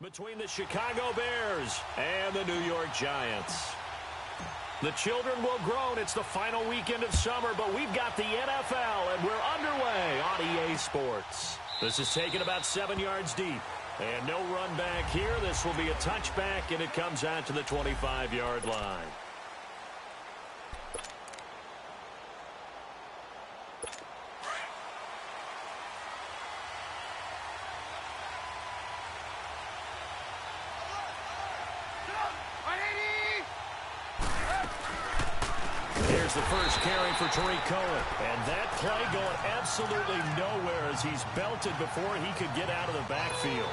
between the Chicago Bears and the New York Giants. The children will groan. It's the final weekend of summer, but we've got the NFL, and we're underway on EA Sports. This is taken about 7 yards deep, and no run back here. This will be a touchback, and it comes out to the 25-yard line. Here's the first carry for Tariq Cohen. And that play going absolutely nowhere as he's belted before he could get out of the backfield.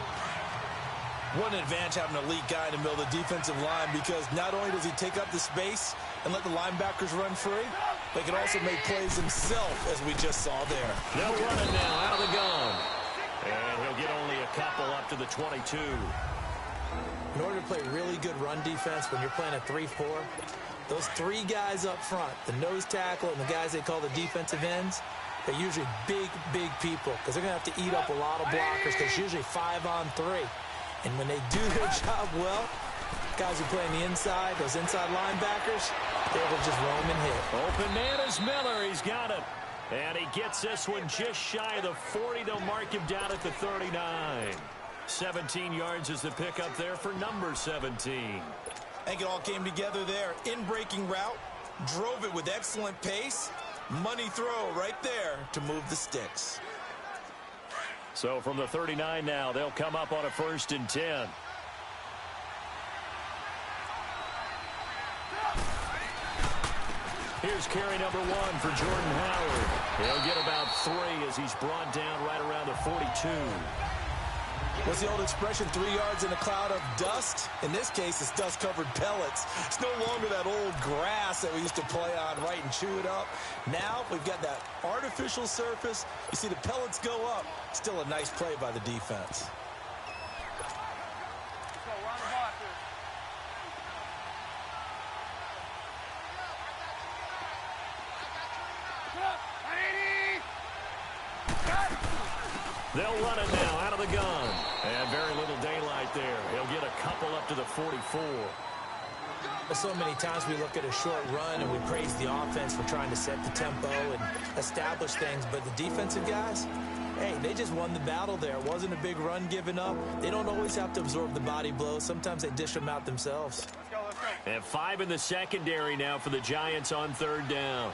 What an advantage having an elite guy in the middle of the defensive line, because not only does he take up the space and let the linebackers run free, but he can also make plays himself, as we just saw there. They'll run it now out of the gun. And he'll get only a couple up to the 22. In order to play really good run defense when you're playing a 3-4, those three guys up front, the nose tackle and the guys they call the defensive ends, they're usually big people because they're going to have to eat up a lot of blockers because it's usually 5-on-3. And when they do their job well, guys who play on the inside, those inside linebackers, they're able to just roam and hit. Open man is Miller. He's got it. And he gets this one just shy of the 40. They'll mark him down at the 39. 17 yards is the pickup there for number 17. I think it all came together there. In-breaking route, drove it with excellent pace. Money throw right there to move the sticks. So from the 39 now, they'll come up on a 1st and 10. Here's carry number 1 for Jordan Howard. He'll get about 3 as he's brought down right around the 42. What's the old expression, 3 yards in a cloud of dust? In this case, it's dust-covered pellets. It's no longer that old grass that we used to play on, right, and chew it up. Now we've got that artificial surface. You see the pellets go up. Still a nice play by the defense. They'll run it now out of the gun. And very little daylight there. He'll get a couple up to the 44. So many times we look at a short run and we praise the offense for trying to set the tempo and establish things. But the defensive guys, hey, they just won the battle there. It wasn't a big run given up. They don't always have to absorb the body blows. Sometimes they dish them out themselves. And 5 in the secondary now for the Giants on 3rd down.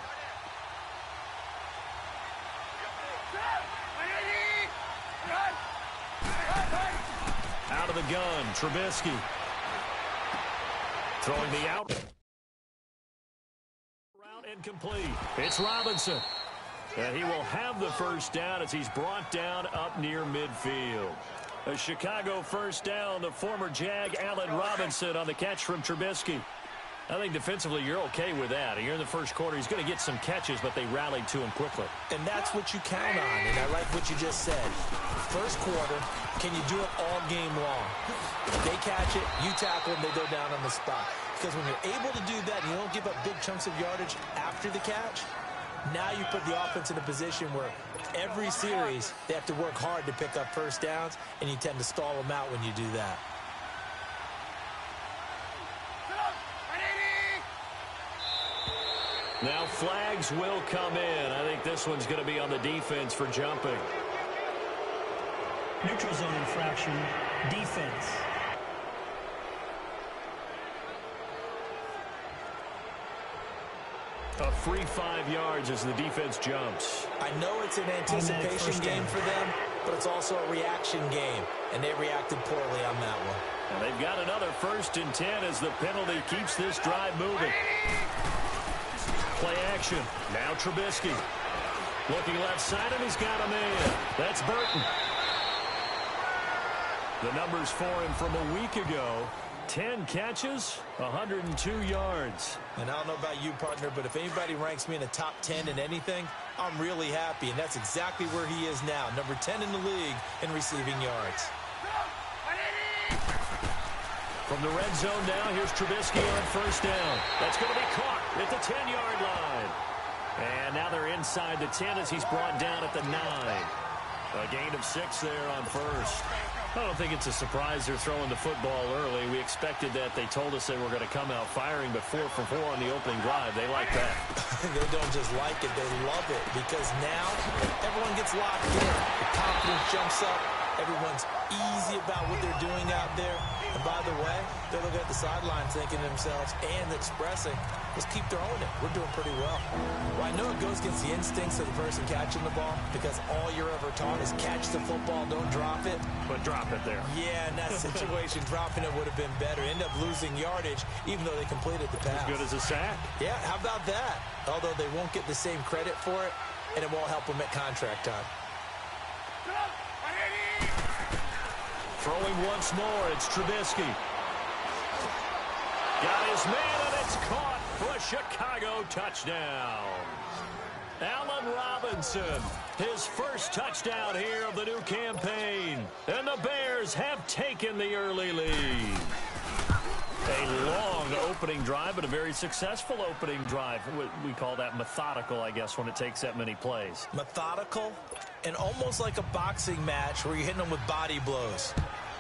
Out of the gun, Trubisky. Throwing the out. Route incomplete. It's Robinson. And he will have the 1st down as he's brought down up near midfield. A Chicago 1st down, the former Jag Allen Robinson on the catch from Trubisky. I think defensively you're okay with that. Here in the 1st quarter, he's going to get some catches, but they rallied to him quickly. And that's what you count on, and I like what you just said. 1st quarter, can you do it all game long? They catch it, you tackle them, they go down on the spot. Because when you're able to do that and you don't give up big chunks of yardage after the catch, now you put the offense in a position where every series they have to work hard to pick up 1st downs, and you tend to stall them out when you do that. Now flags will come in. I think this one's going to be on the defense for jumping. Neutral zone infraction, defense. A free 5 yards as the defense jumps. I know it's an anticipation game for them, but it's also a reaction game, and they reacted poorly on that one. And they've got another 1st and 10 as the penalty keeps this drive moving. Play action. Now Trubisky. Looking left side, and he's got a man. That's Burton. The numbers for him from a week ago. 10 catches, 102 yards. And I don't know about you, partner, but if anybody ranks me in the top 10 in anything, I'm really happy. And that's exactly where he is now. Number 10 in the league in receiving yards. From the red zone now, here's Trubisky on 1st down. That's going to be caught at the 10-yard line. And now they're inside the 10 as he's brought down at the 9. A gain of 6 there on 1st. I don't think it's a surprise they're throwing the football early. We expected that. They told us they were going to come out firing, but 4 for 4 on the opening drive. They like that. They don't just like it, they love it, because now everyone gets locked in. The confidence jumps up. Everyone's easy about what they're doing out there. And by the way, they're looking at the sideline thinking to themselves and expressing, let's keep throwing it. We're doing pretty well. Well, I know it goes against the instincts of the person catching the ball, because all you're ever taught is catch the football, don't drop it. But drop it there. Yeah, in that situation, dropping it would have been better. End up losing yardage, even though they completed the pass. As good as a sack. Yeah, how about that? Although they won't get the same credit for it, and it won't help them at contract time. Throwing once more, it's Trubisky. Got his man, and it's caught for a Chicago touchdown. Allen Robinson, his first touchdown here of the new campaign. And the Bears have taken the early lead. A long opening drive, but a very successful opening drive. We call that methodical, I guess, when it takes that many plays. Methodical and almost like a boxing match where you're hitting them with body blows.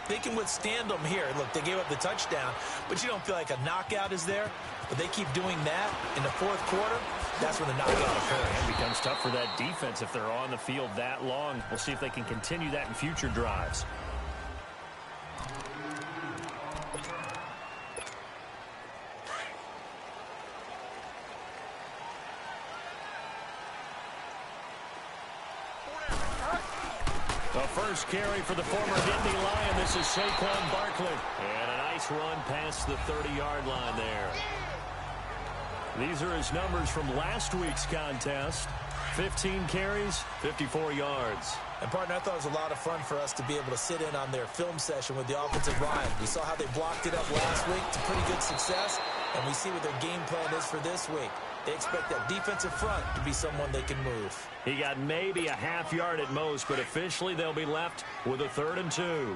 They can withstand them here. Look, they gave up the touchdown, but you don't feel like a knockout is there. But they keep doing that in the fourth quarter. That's when the knockout occurs. It becomes tough for that defense if they're on the field that long. We'll see if they can continue that in future drives. The first carry for the former Indy Lion. This is Saquon Barkley. And a nice run past the 30-yard line there. These are his numbers from last week's contest. 15 carries, 54 yards. And, partner, I thought it was a lot of fun for us to be able to sit in on their film session with the offensive line. We saw how they blocked it up last week to pretty good success, and we see what their game plan is for this week. They expect that defensive front to be someone they can move. He got maybe a half yard at most, but officially they'll be left with a 3rd and 2.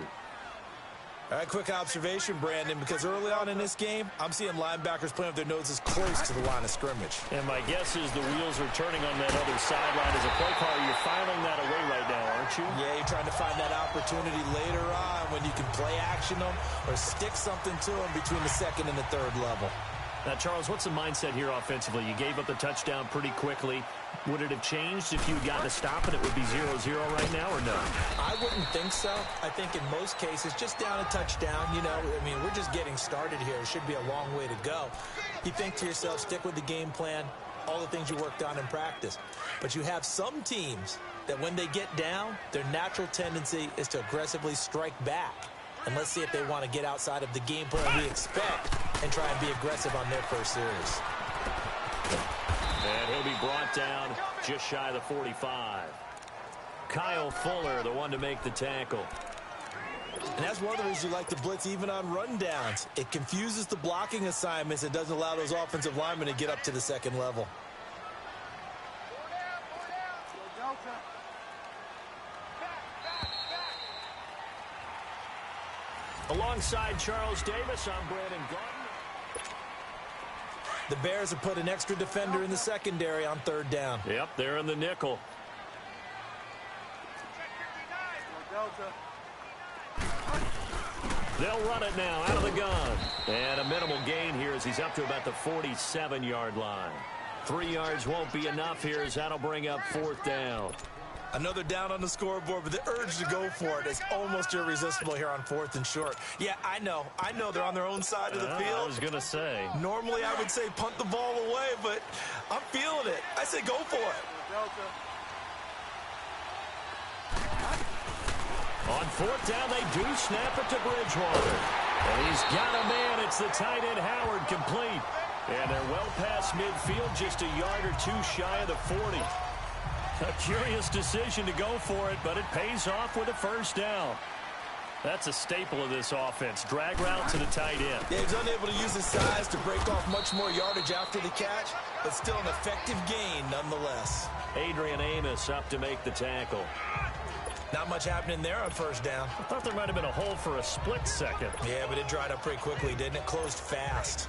All right, quick observation, Brandon, because early on in this game, I'm seeing linebackers playing with their noses close to the line of scrimmage. And my guess is the wheels are turning on that other sideline as a play caller. You're filing that away right now, aren't you? Yeah, you're trying to find that opportunity later on when you can play action them or stick something to them between the 2nd and the 3rd level. Now, Charles, what's the mindset here offensively? You gave up the touchdown pretty quickly. Would it have changed if you had gotten a stop and it would be 0-0 right now, or no? I wouldn't think so. I think in most cases, just down a touchdown, you know, I mean, we're just getting started here. It should be a long way to go. You think to yourself, stick with the game plan, all the things you worked on in practice. But you have some teams that when they get down, their natural tendency is to aggressively strike back. And let's see if they want to get outside of the game plan we expect and try and be aggressive on their first series. And he'll be brought down just shy of the 45. Kyle Fuller, the one to make the tackle. And that's one of the reasons you like to blitz even on rundowns. It confuses the blocking assignments and doesn't allow those offensive linemen to get up to the 2nd level. Alongside Charles Davis, I'm Brandon Gardner. The Bears have put an extra defender in the secondary on 3rd down. Yep, they're in the nickel. They'll run it now out of the gun. And a minimal gain here as he's up to about the 47-yard line. 3 yards won't be enough here as that'll bring up 4th down. Another down on the scoreboard, but the urge to go for it is almost irresistible here on 4th and short. Yeah, I know they're on their own side of the field. I was going to say. Normally I would say punt the ball away, but I'm feeling it. I say go for it. On 4th down, they do snap it to Bridgewater. And he's got a man. It's the tight end Howard complete. And they're well past midfield, just a yard or two shy of the 40. A curious decision to go for it, but it pays off with a 1st down. That's a staple of this offense. Drag route to the tight end. Yeah, he's unable to use his size to break off much more yardage after the catch, but still an effective gain nonetheless. Adrian Amos up to make the tackle. Not much happening there on 1st down. I thought there might have been a hole for a split second. Yeah, but it dried up pretty quickly, didn't it? Closed fast.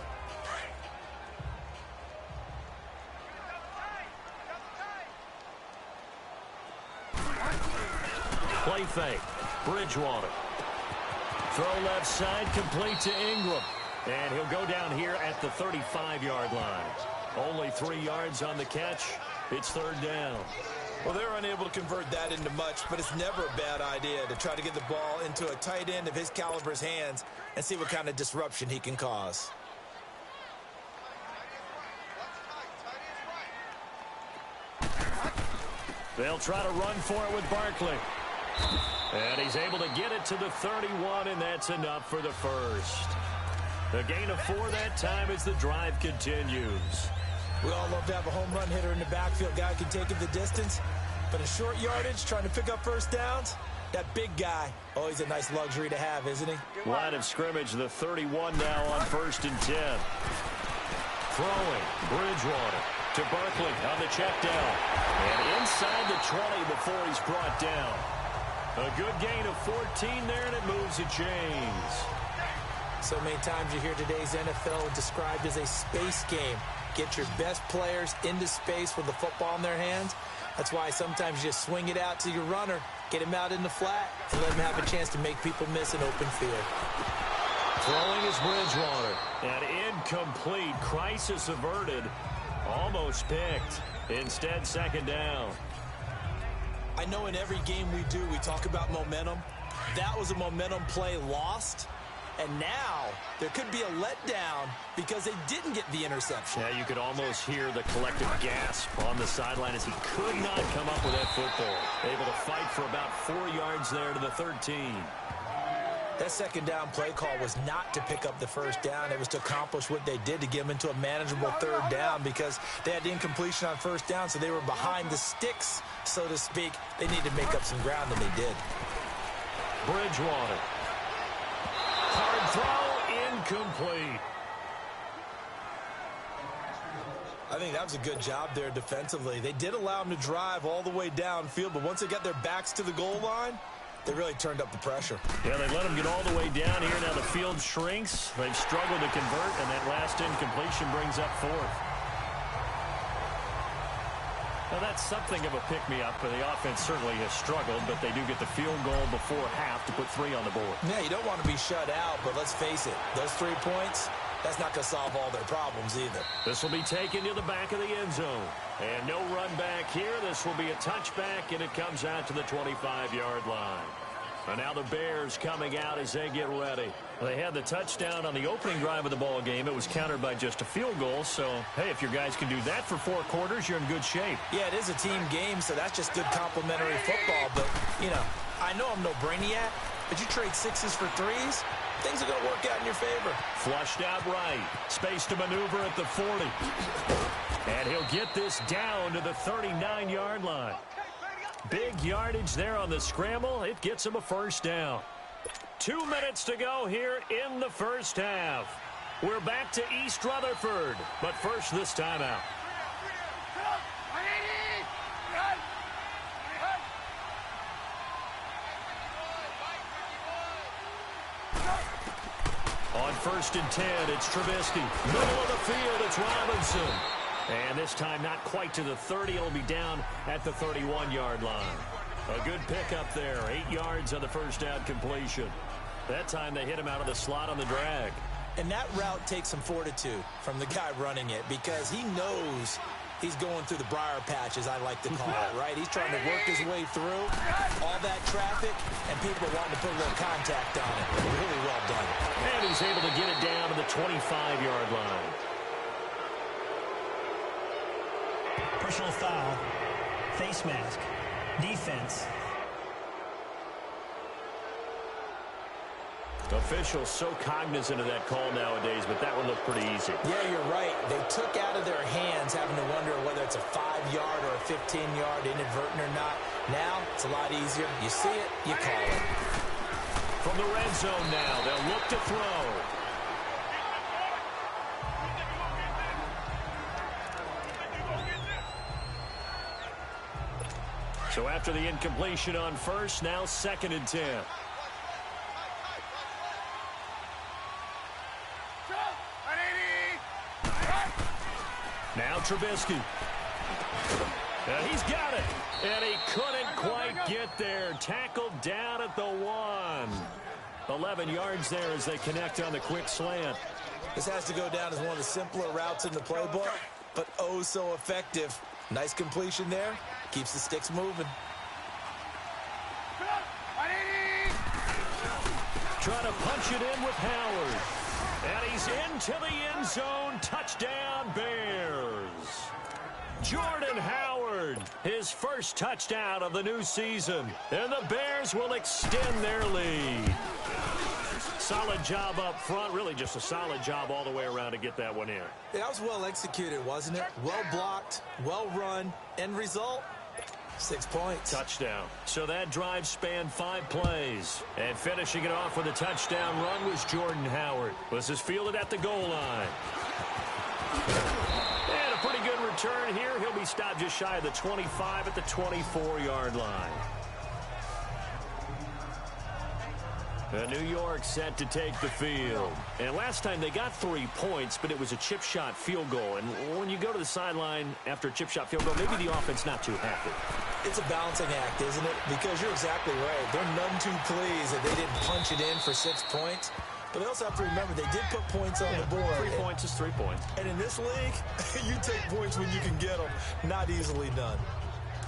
Play fake. Bridgewater. Throw left side, complete to Ingram. And he'll go down here at the 35-yard line. Only 3 yards on the catch. It's third down. Well, they're unable to convert that into much, but it's never a bad idea to try to get the ball into a tight end of his caliber's hands and see what kind of disruption he can cause. They'll try to run for it with Barkley. And he's able to get it to the 31, and that's enough for the first. The gain of 4 that time as the drive continues. We all love to have a home run hitter in the backfield. Guy can take it the distance. But in short yardage, trying to pick up first downs, that big guy, always a nice luxury to have, isn't he? Line of scrimmage, the 31 now on 1st and 10. Throwing, Bridgewater to Barkley on the check down. And inside the 20 before he's brought down. A good gain of 14 there, and it moves the chains. So many times you hear today's NFL described as a space game. Get your best players into space with the football in their hands. That's why sometimes you just swing it out to your runner, get him out in the flat, and let him have a chance to make people miss an open field. Throwing is Bridgewater. And incomplete. Crisis averted. Almost picked. Instead, second down. I know in every game we do, we talk about momentum. That was a momentum play lost. And now there could be a letdown because they didn't get the interception. Yeah, you could almost hear the collective gasp on the sideline as he could not come up with that football. Able to fight for about 4 yards there to the 13. That second down play call was not to pick up the first down. It was to accomplish what they did, to get them into a manageable third down, because they had the incompletion on first down, so they were behind the sticks, so to speak. They needed to make up some ground, and they did. Bridgewater. Hard throw, incomplete. I think that was a good job there defensively. They did allow them to drive all the way downfield, but once they got their backs to the goal line, they really turned up the pressure. Yeah, they let them get all the way down here. Now the field shrinks. They've struggled to convert, and that last incompletion brings up 4th. Now, that's something of a pick-me-up, but the offense certainly has struggled, but they do get the field goal before half to put 3 on the board. Yeah, you don't want to be shut out, but let's face it, those 3 points, that's not going to solve all their problems either. This will be taken to the back of the end zone. And no run back here. This will be a touchback, and it comes out to the 25-yard line. And now the Bears coming out as they get ready. They had the touchdown on the opening drive of the ball game. It was countered by just a field goal. So, hey, if your guys can do that for 4 quarters, you're in good shape. Yeah, it is a team game, so that's just good complimentary football. But, you know, I know I'm no brainiac, but you trade 6s for 3s, things are going to work out in your favor. Flushed out right. Space to maneuver at the 40. And he'll get this down to the 39-yard line. Big yardage there on the scramble. It gets him a first down. 2 minutes to go here in the first half. We're back to East Rutherford, but first this timeout. On 1st and 10, it's Trubisky. Middle of the field, it's Robinson. And this time not quite to the 30. It'll be down at the 31-yard line. A good pickup there. 8 yards on the first down completion. That time they hit him out of the slot on the drag. And that route takes some fortitude from the guy running it, because he knows he's going through the briar patch, as I like to call it, right? He's trying to work his way through all that traffic, and people wanting to put a little contact on it. Really well done. And he's able to get it down to the 25-yard line. Personal foul, face mask, defense. Officials so cognizant of that call nowadays, but that one looked pretty easy. Yeah, you're right. They took out of their hands having to wonder whether it's a 5-yard or a 15-yard, inadvertent or not. Now, it's a lot easier. You see it, you call it. From the red zone now, they'll look to throw. So after the incompletion on first, now 2nd and 10. Now Trubisky. And he's got it. And he couldn't quite get there. Tackled down at the 1. 11 yards there as they connect on the quick slant. This has to go down as one of the simpler routes in the playbook, but oh so effective. Nice completion there. Keeps the sticks moving. Trying to punch it in with Howard. And he's into the end zone. Touchdown, Bears. Jordan Howard, his first touchdown of the new season. And the Bears will extend their lead. Solid job up front. Really just a solid job all the way around to get that one in. Yeah, that was well executed, wasn't it? Well blocked, well run. End result, 6 points. Touchdown. So that drive spanned 5 plays. And finishing it off with a touchdown run was Jordan Howard. This is fielded at the goal line. And a pretty good return here. He'll be stopped just shy of the 25 at the 24-yard line. New York set to take the field. And last time they got 3 points, but it was a chip shot field goal. And when you go to the sideline after a chip shot field goal, maybe the offense not too happy. It's a balancing act, isn't it? Because you're exactly right. They're none too pleased that they didn't punch it in for 6 points. But they also have to remember they did put points on the board. 3 points is 3 points. And in this league, you take points when you can get them. Not easily done.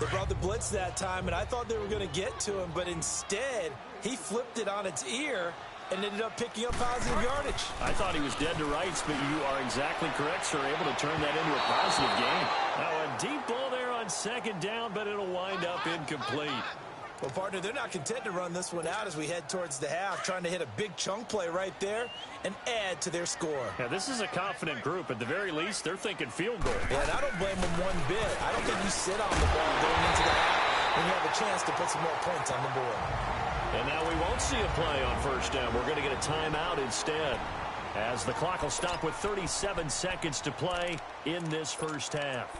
They brought the blitz that time, and I thought they were going to get to him, but instead, he flipped it on its ear and ended up picking up positive yardage. I thought he was dead to rights, but you are exactly correct, sir. Able to turn that into a positive gain. Now, a deep ball there on second down, but it'll wind up incomplete. Well, partner, they're not content to run this one out as we head towards the half, trying to hit a big chunk play right there and add to their score. Yeah, this is a confident group. At the very least, they're thinking field goal. Yeah, and I don't blame them one bit. I don't think you sit on the ball going into the half when you have a chance to put some more points on the board. And now we won't see a play on first down. We're going to get a timeout instead, as the clock will stop with 37 seconds to play in this first half.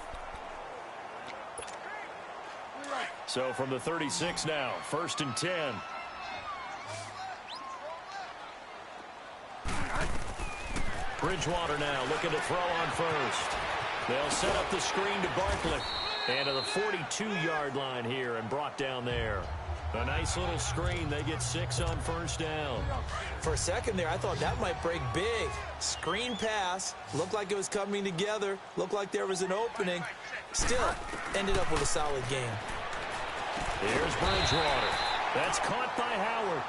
So from the 36 now, 1st and 10. Bridgewater now looking to throw on first. They'll set up the screen to Barkley. And to the 42-yard line here and brought down there. A nice little screen. They get 6 on first down. For a second there, I thought that might break big. Screen pass. Looked like it was coming together. Looked like there was an opening. Still ended up with a solid game. Here's Bridgewater. That's caught by Howard.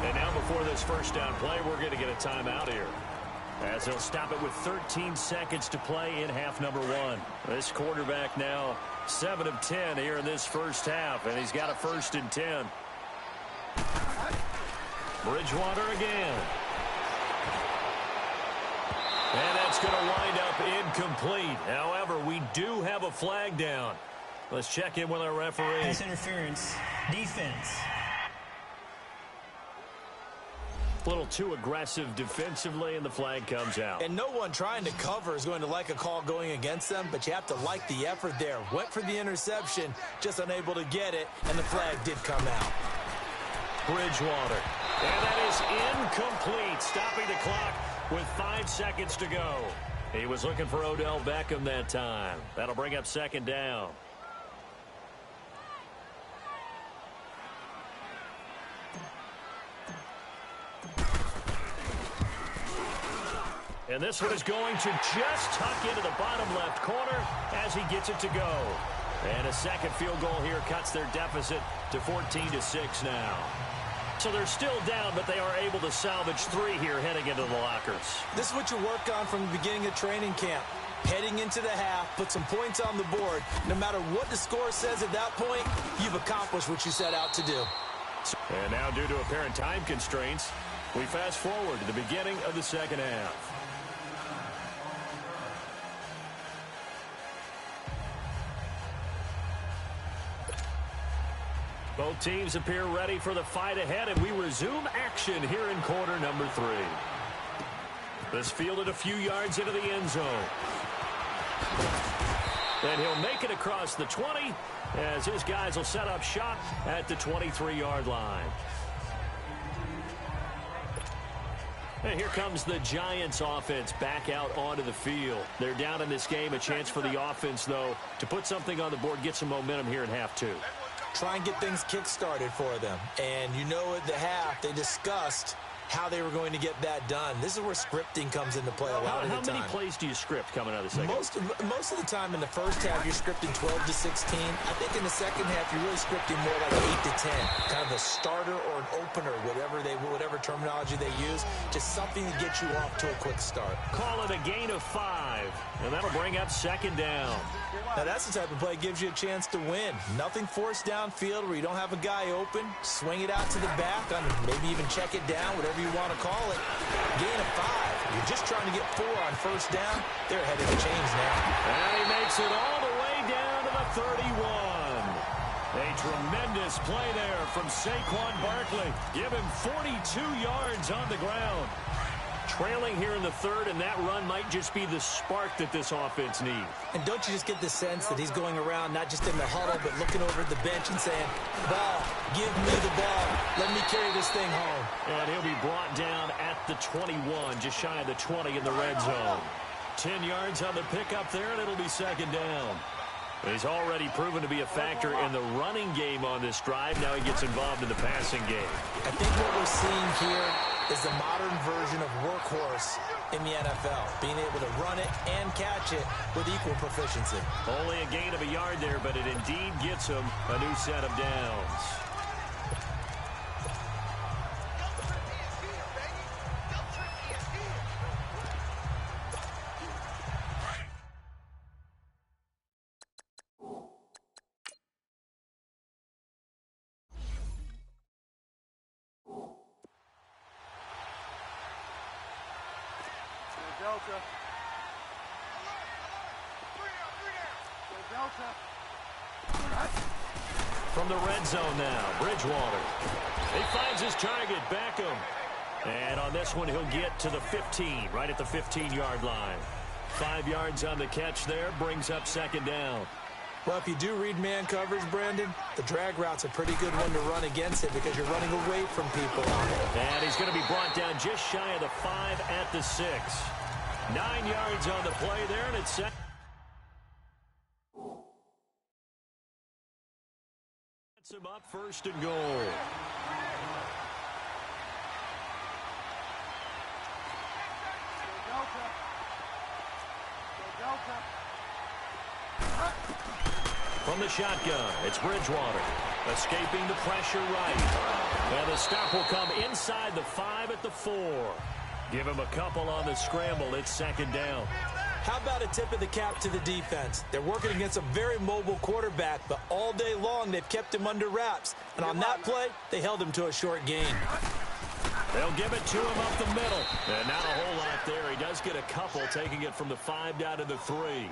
And now before this first down play, we're going to get a timeout here, as they'll stop it with 13 seconds to play in half number 1. This quarterback now 7 of 10 here in this first half, and he's got a 1st and 10. Bridgewater again. And that's going to wind up incomplete. However, we do have a flag down. Let's check in with our referee. Pass interference. Defense. A little too aggressive defensively, and the flag comes out. And no one trying to cover is going to like a call going against them, but you have to like the effort there. Went for the interception, just unable to get it, and the flag did come out. Bridgewater. And that is incomplete, stopping the clock with 5 seconds to go. He was looking for Odell Beckham that time. That'll bring up 2nd down. And this one is going to just tuck into the bottom left corner as he gets it to go. And a second field goal here cuts their deficit to 14-6 now. So they're still down, but they are able to salvage 3 here heading into the lockers. This is what you work on from the beginning of training camp. Heading into the half, put some points on the board. No matter what the score says at that point, you've accomplished what you set out to do. And now, due to apparent time constraints, we fast forward to the beginning of the second half. Both teams appear ready for the fight ahead, and we resume action here in quarter number 3. This fielded a few yards into the end zone. And he'll make it across the 20 as his guys will set up shop at the 23-yard line. And here comes the Giants offense back out onto the field. They're down in this game. A chance for the offense, though, to put something on the board, get some momentum here in half 2. try and get things kick-started for them. And you know at the half, they discussed how they were going to get that done. This is where scripting comes into play a lot of the time. How many plays do you script coming out of the second? Most of the time in the first half, you're scripting 12 to 16. I think in the second half, you're really scripting more like 8 to 10. Kind of a starter or an opener, whatever terminology they use. Just something to get you off to a quick start. Call it a gain of 5, and that'll bring up second down. Now, that's the type of play that gives you a chance to win. Nothing forced downfield where you don't have a guy open. Swing it out to the back, maybe even check it down, whatever you want to call it. Gain of 5. You're just trying to get 4 on first down. They're ahead of the chains now. And he makes it all the way down to the 31. A tremendous play there from Saquon Barkley. Give him 42 yards on the ground. Trailing here in the third, and that run might just be the spark that this offense needs. And don't you just get the sense that he's going around not just in the huddle, but looking over at the bench and saying, ball, give me the ball. Let me carry this thing home. And he'll be brought down at the 21, just shy of the 20 in the red zone. 10 yards on the pickup there, and it'll be second down. He's already proven to be a factor in the running game on this drive. Now he gets involved in the passing game. I think what we're seeing here is the modern version of workhorse in the NFL, being able to run it and catch it with equal proficiency. Only a gain of a yard there, but it indeed gets him a new set of downs. From the red zone now, Bridgewater. He finds his target, Beckham. And on this one, he'll get to the 15, right at the 15-yard line. 5 yards on the catch there, brings up second down. Well, if you do read man coverage, Brandon, the drag route's a pretty good one to run against it because you're running away from people on it. And he's going to be brought down just shy of the 5 at the 6. 9 yards on the play there, and it's set. Sets him up first and goal. From the shotgun, it's Bridgewater. Escaping the pressure right. And the stop will come inside the 5 at the 4. Give him a couple on the scramble. It's second down. How about a tip of the cap to the defense? They're working against a very mobile quarterback, but all day long they've kept him under wraps. And on that play, they held him to a short gain. They'll give it to him up the middle. And not a whole lot there. He does get a couple, taking it from the 5 down to the 3.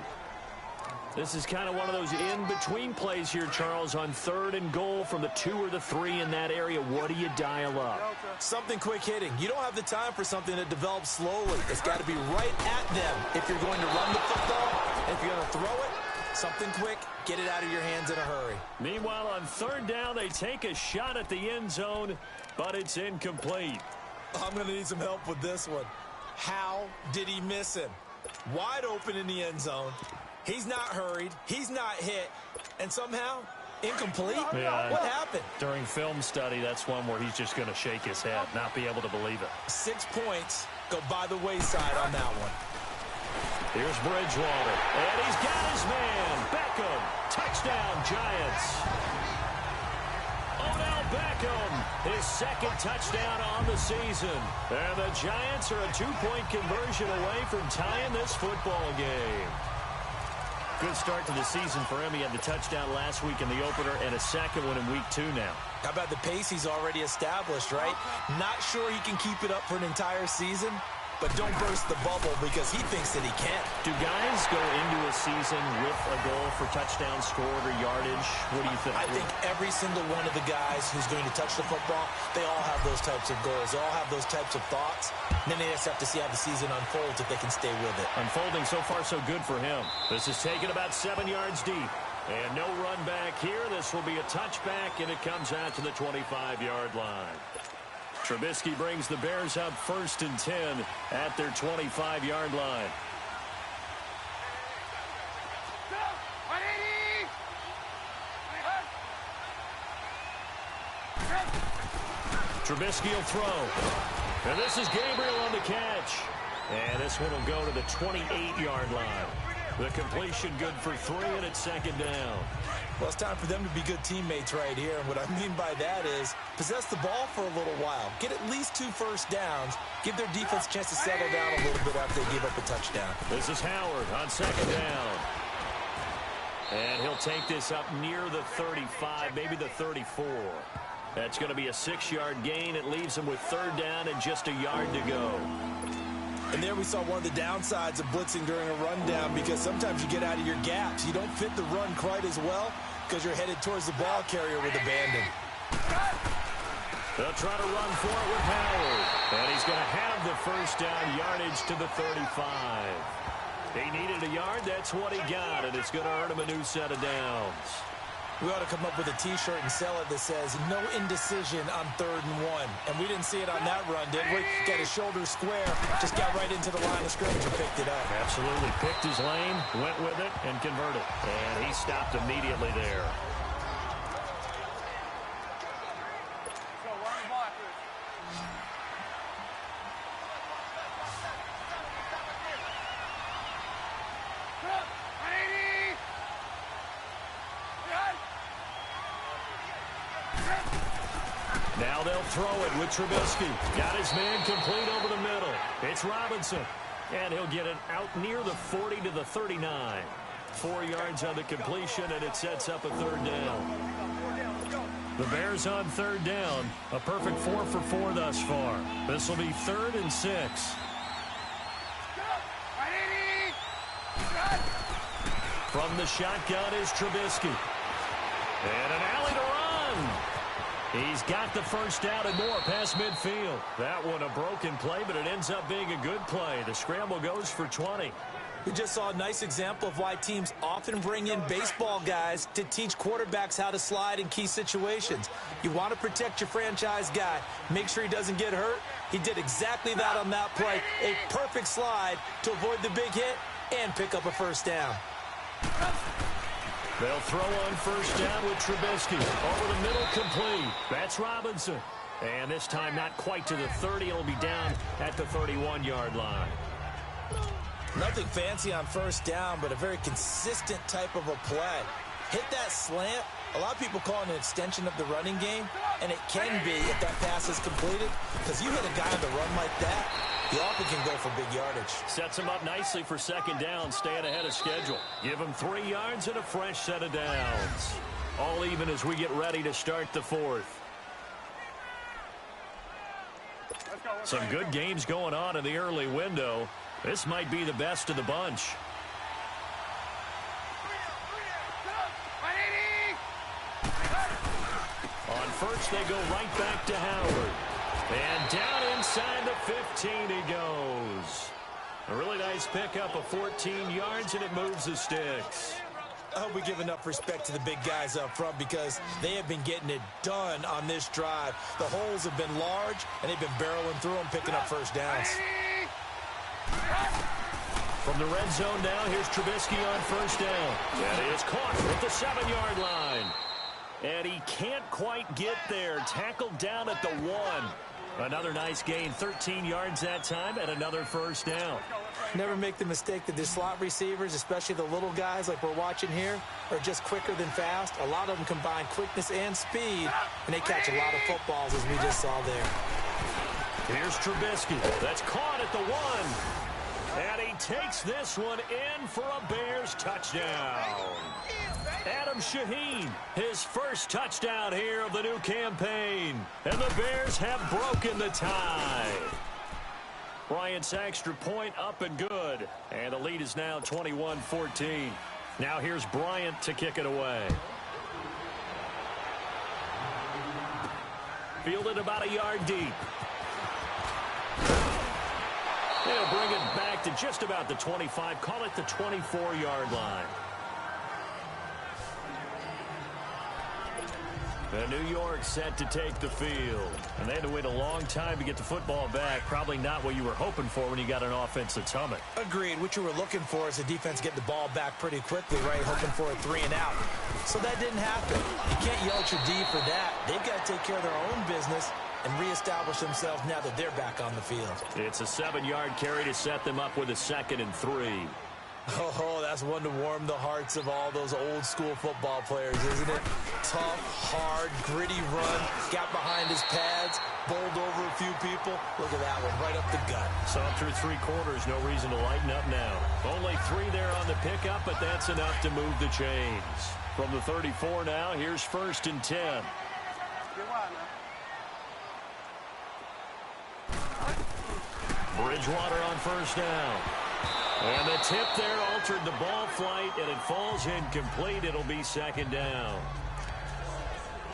This is kind of one of those in-between plays here, Charles, on 3rd and goal from the 2 or the 3 in that area. What do you dial up? Something quick hitting. You don't have the time for something that develops slowly. It's got to be right at them if you're going to run the football. And if you're going to throw it, something quick, get it out of your hands in a hurry. Meanwhile, on 3rd down, they take a shot at the end zone, but it's incomplete. I'm going to need some help with this one. How did he miss him? Wide open in the end zone. He's not hurried. He's not hit. And somehow, incomplete? Yeah, what happened? During film study, that's one where he's just going to shake his head, not be able to believe it. 6 points go by the wayside on that one. Here's Bridgewater. And he's got his man. Beckham. Touchdown, Giants. Odell Beckham. His 2nd touchdown on the season. And the Giants are a 2-point conversion away from tying this football game. Good start to the season for him. He had the touchdown last week in the opener and a second one in week 2 now. How about the pace he's already established, right? Not sure he can keep it up for an entire season, but don't burst the bubble because he thinks that he can. Do guys go into a season with a goal for touchdown scored or yardage? What do you think? I think every single one of the guys who's going to touch the football, they all have those types of goals. They all have those types of thoughts. And then they just have to see how the season unfolds if they can stay with it. Unfolding so far so good for him. This is taken about 7 yards deep. And no run back here. This will be a touchback, and it comes out to the 25-yard line. Trubisky brings the Bears up 1st and 10 at their 25-yard line. Trubisky will throw. And this is Gabriel on the catch. And this one will go to the 28-yard line. The completion good for 3, and it's second down. Well, it's time for them to be good teammates right here. And what I mean by that is possess the ball for a little while. Get at least 2 first downs. Give their defense a chance to settle down a little bit after they give up a touchdown. This is Howard on second down. And he'll take this up near the 35, maybe the 34. That's going to be a 6-yard gain. It leaves him with third down and just a yard to go. And there we saw one of the downsides of blitzing during a rundown, because sometimes you get out of your gaps. You don't fit the run quite as well because you're headed towards the ball carrier with abandon. They'll try to run for it with Howard. And he's going to have the first down, yardage to the 35. He needed a yard. That's what he got, and it's going to earn him a new set of downs. We ought to come up with a T-shirt and sell it that says, no indecision on 3rd and 1. And we didn't see it on that run, did we? Got his shoulder square, just got right into the line of scrimmage and picked it up. Absolutely. Picked his lane, went with it, and converted. And he stopped immediately there. Now they'll throw it with Trubisky. Got his man complete over the middle. It's Robinson. And he'll get it out near the 40 to the 39. 4 yards on the completion, and it sets up a third down. The Bears on third down. A perfect 4 for 4 thus far. This will be 3rd and 6. From the shotgun is Trubisky. And an alley to run. He's got the first down and more past midfield. That one a broken play, but it ends up being a good play. The scramble goes for 20. We just saw a nice example of why teams often bring in baseball guys to teach quarterbacks how to slide in key situations. You want to protect your franchise guy. Make sure he doesn't get hurt. He did exactly that on that play. A perfect slide to avoid the big hit and pick up a first down. They'll throw on first down with Trubisky. Over the middle, complete. That's Robinson. And this time not quite to the 30. It'll be down at the 31-yard line. Nothing fancy on first down, but a very consistent type of a play. Hit that slant. A lot of people call it an extension of the running game, and it can be if that pass is completed, because you hit a guy on the run like that, you often can go for big yardage. Sets him up nicely for second down, staying ahead of schedule. Give him 3 yards and a fresh set of downs. All even as we get ready to start the 4th. Some good games going on in the early window. This might be the best of the bunch. On first, they go right back to Howard. And down inside the 15 he goes. A really nice pickup of 14 yards, and it moves the sticks. I hope we give enough respect to the big guys up front, because they have been getting it done on this drive. The holes have been large, and they've been barreling through them, picking up first downs. From the red zone now, here's Trubisky on first down. And is caught at the 7-yard line. And he can't quite get there. Tackled down at the 1. Another nice gain, 13 yards that time, and another first down. Never make the mistake that the slot receivers, especially the little guys like we're watching here, are just quicker than fast. A lot of them combine quickness and speed, and they catch a lot of footballs, as we just saw there. Here's Trubisky. That's caught at the 1. And he takes this one in for a Bears touchdown. Adam Shaheen, his first touchdown here of the new campaign. And the Bears have broken the tie. Bryant's extra point up and good. And the lead is now 21-14. Now here's Bryant to kick it away. Fielded about a yard deep. They'll bring it back to just about the 25. Call it the 24-yard line. And New York set to take the field. And they had to wait a long time to get the football back. Probably not what you were hoping for when you got an offense that's humming. Agreed. What you were looking for is the defense get the ball back pretty quickly, right? Hoping for a 3 and out. So that didn't happen. You can't yell at your D for that. They've got to take care of their own business and reestablish themselves now that they're back on the field. It's a 7-yard carry to set them up with a 2nd and 3. Oh, that's one to warm the hearts of all those old-school football players, isn't it? Tough, hard, gritty run, got behind his pads, bowled over a few people. Look at that one, right up the gut. So through 3 quarters, no reason to lighten up now. Only 3 there on the pickup, but that's enough to move the chains. From the 34 now, here's 1st and 10. Bridgewater on 1st down. And the tip there altered the ball flight, and it falls incomplete. It'll be 2nd down.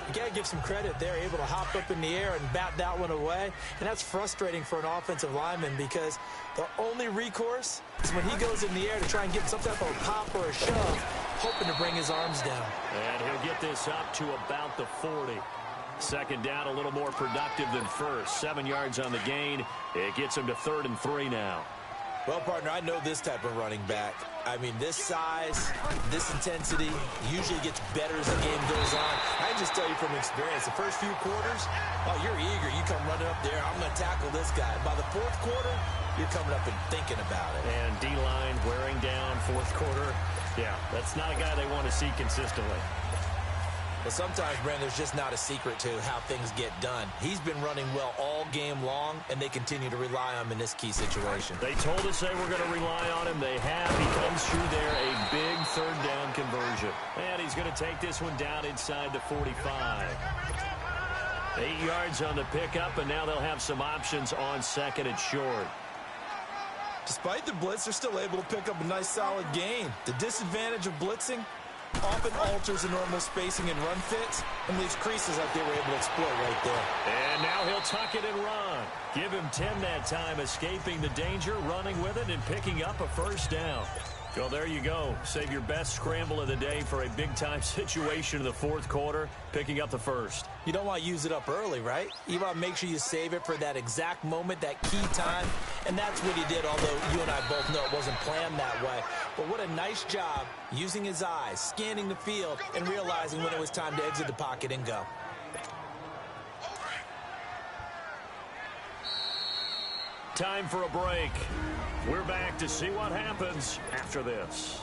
You got to give some credit. They're able to hop up in the air and bat that one away. And that's frustrating for an offensive lineman because the only recourse is when he goes in the air to try and get some type of a pop or a shove, hoping to bring his arms down. And he'll get this up to about the 40. 2nd down, a little more productive than 1st. 7 yards on the gain. It gets him to 3rd and 3 now. Well, partner, I know this type of running back. I mean, this size, this intensity usually gets better as the game goes on. I can just tell you from experience, the first few quarters, oh, you're eager. You come running up there, I'm going to tackle this guy. By the 4th quarter, you're coming up and thinking about it. And D-line wearing down 4th quarter. Yeah, that's not a guy they want to see consistently. But sometimes, Brandon, there's just not a secret to how things get done. He's been running well all game long, and they continue to rely on him in this key situation. They told us they were going to rely on him. They have. He comes through there, a big 3rd down conversion. And he's going to take this one down inside the 45. 8 yards on the pickup, and now they'll have some options on 2nd and short. Despite the blitz, they're still able to pick up a nice, solid gain. The disadvantage of blitzing often alters the normal spacing and run fits and leaves creases like they were able to exploit right there. And now he'll tuck it and run. Give him 10 that time, escaping the danger, running with it, and picking up a 1st down. Well, there you go. Save your best scramble of the day for a big-time situation in the 4th quarter, picking up the 1st. You don't want to use it up early, right? You want to make sure you save it for that exact moment, that key time. And that's what he did, although you and I both know it wasn't planned that way. But what a nice job using his eyes, scanning the field, and realizing when it was time to exit the pocket and go. Time for a break. We're back to see what happens after this.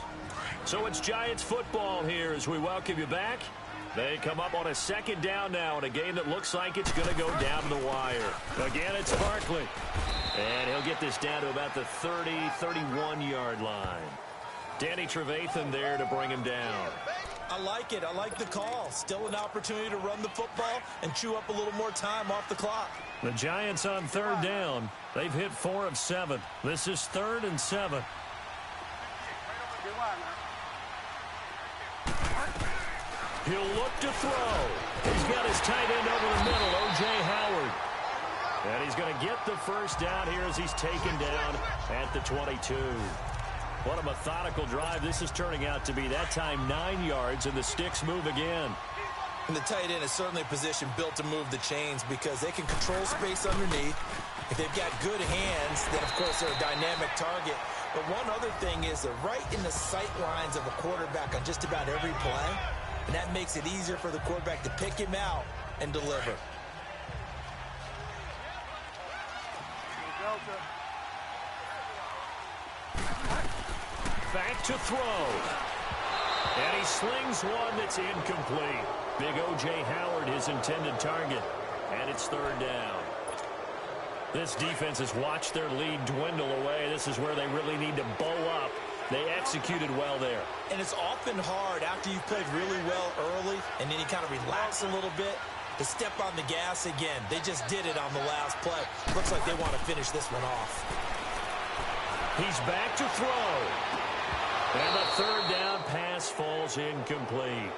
So it's Giants football here as we welcome you back. They come up on a 2nd down now in a game that looks like it's going to go down the wire. Again, it's Barkley. And he'll get this down to about the 30, 31-yard line. Danny Trevathan there to bring him down. I like it. I like the call. Still an opportunity to run the football and chew up a little more time off the clock. The Giants on 3rd down. They've hit 4 of 7. This is 3rd and 7. He'll look to throw. He's got his tight end over the middle, O.J. Howard. And he's going to get the 1st down here as he's taken down at the 22. What a methodical drive this is turning out to be. That time 9 yards, and the sticks move again. And the tight end is certainly a position built to move the chains because they can control space underneath. If they've got good hands, then, of course, they're a dynamic target. But one other thing is they're right in the sight lines of a quarterback on just about every play, and that makes it easier for the quarterback to pick him out and deliver. Back to throw. And he slings one that's incomplete. Big O.J. Howard, his intended target. And it's 3rd down. This defense has watched their lead dwindle away. This is where they really need to bow up. They executed well there. And it's often hard after you've played really well early and then you kind of relax a little bit to step on the gas again. They just did it on the last play. Looks like they want to finish this one off. He's back to throw. And the 3rd down pass falls incomplete.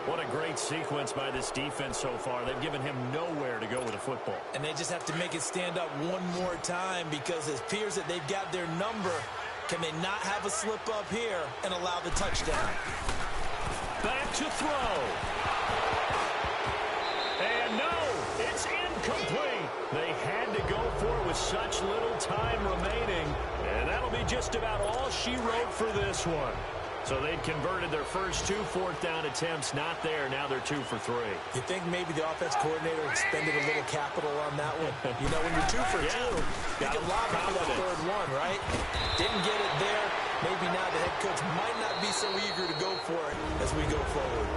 What a great sequence by this defense so far. They've given him nowhere to go with the football. And they just have to make it stand up one more time because it appears that they've got their number. Can they not have a slip up here and allow the touchdown? Back to throw. And no, it's incomplete. They had to go for it with such little time remaining. And that'll be just about all she wrote for this one. So they'd converted their first 2 fourth-down attempts. Not there. Now they're 2 for 3. You think maybe the offense coordinator expended a little capital on that one? You know, when you're 2 for 2, you can lob it for that third one, right? Didn't get it there. Maybe now the head coach might not be so eager to go for it as we go forward.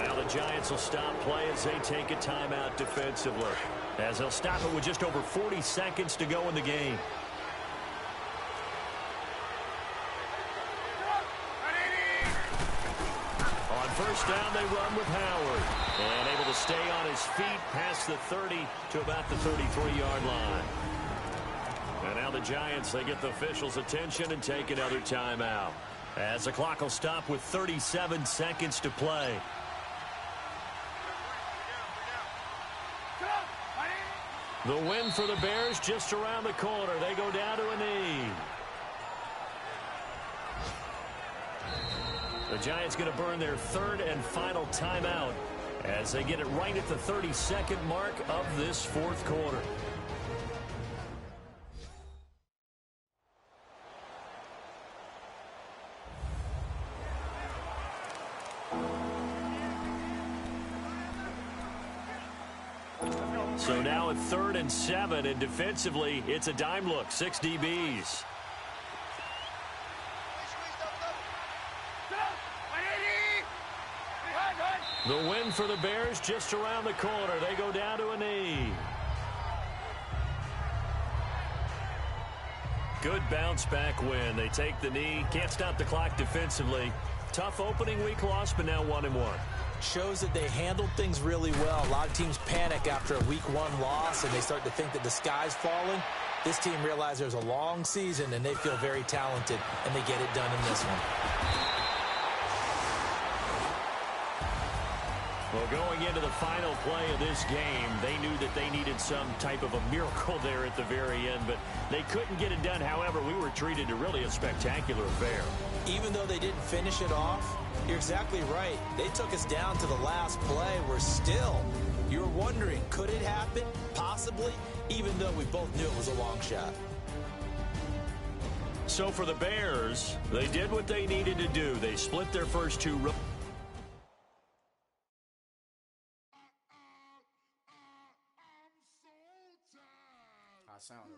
Now the Giants will stop play as they take a timeout defensively, as they'll stop it with just over 40 seconds to go in the game. On first down, they run with Howard. And able to stay on his feet past the 30 to about the 33-yard line. And now the Giants, they get the officials' attention and take another timeout, as the clock will stop with 37 seconds to play. The win for the Bears just around the corner. They go down to a knee. The Giants going to burn their third and final timeout as they get it right at the 32nd mark of this fourth quarter. So now at 3rd and 7, and defensively, it's a dime look, 6 DBs. The win for the Bears just around the corner. They go down to a knee. Good bounce back win. They take the knee. Can't stop the clock defensively. Tough opening week loss, but now 1-1. Shows that they handled things really well. A lot of teams panic after a week 1 loss, and they start to think that the sky's falling. This team realizes there's a long season, and they feel very talented, and they get it done in this one. Well, going into the final play of this game, they knew that they needed some type of a miracle there at the very end, but they couldn't get it done. However, we were treated to really a spectacular affair. Even though they didn't finish it off, you're exactly right. They took us down to the last play. We're still, you're wondering, could it happen? Possibly, even though we both knew it was a long shot. So for the Bears, they did what they needed to do. They split their first 2. I sound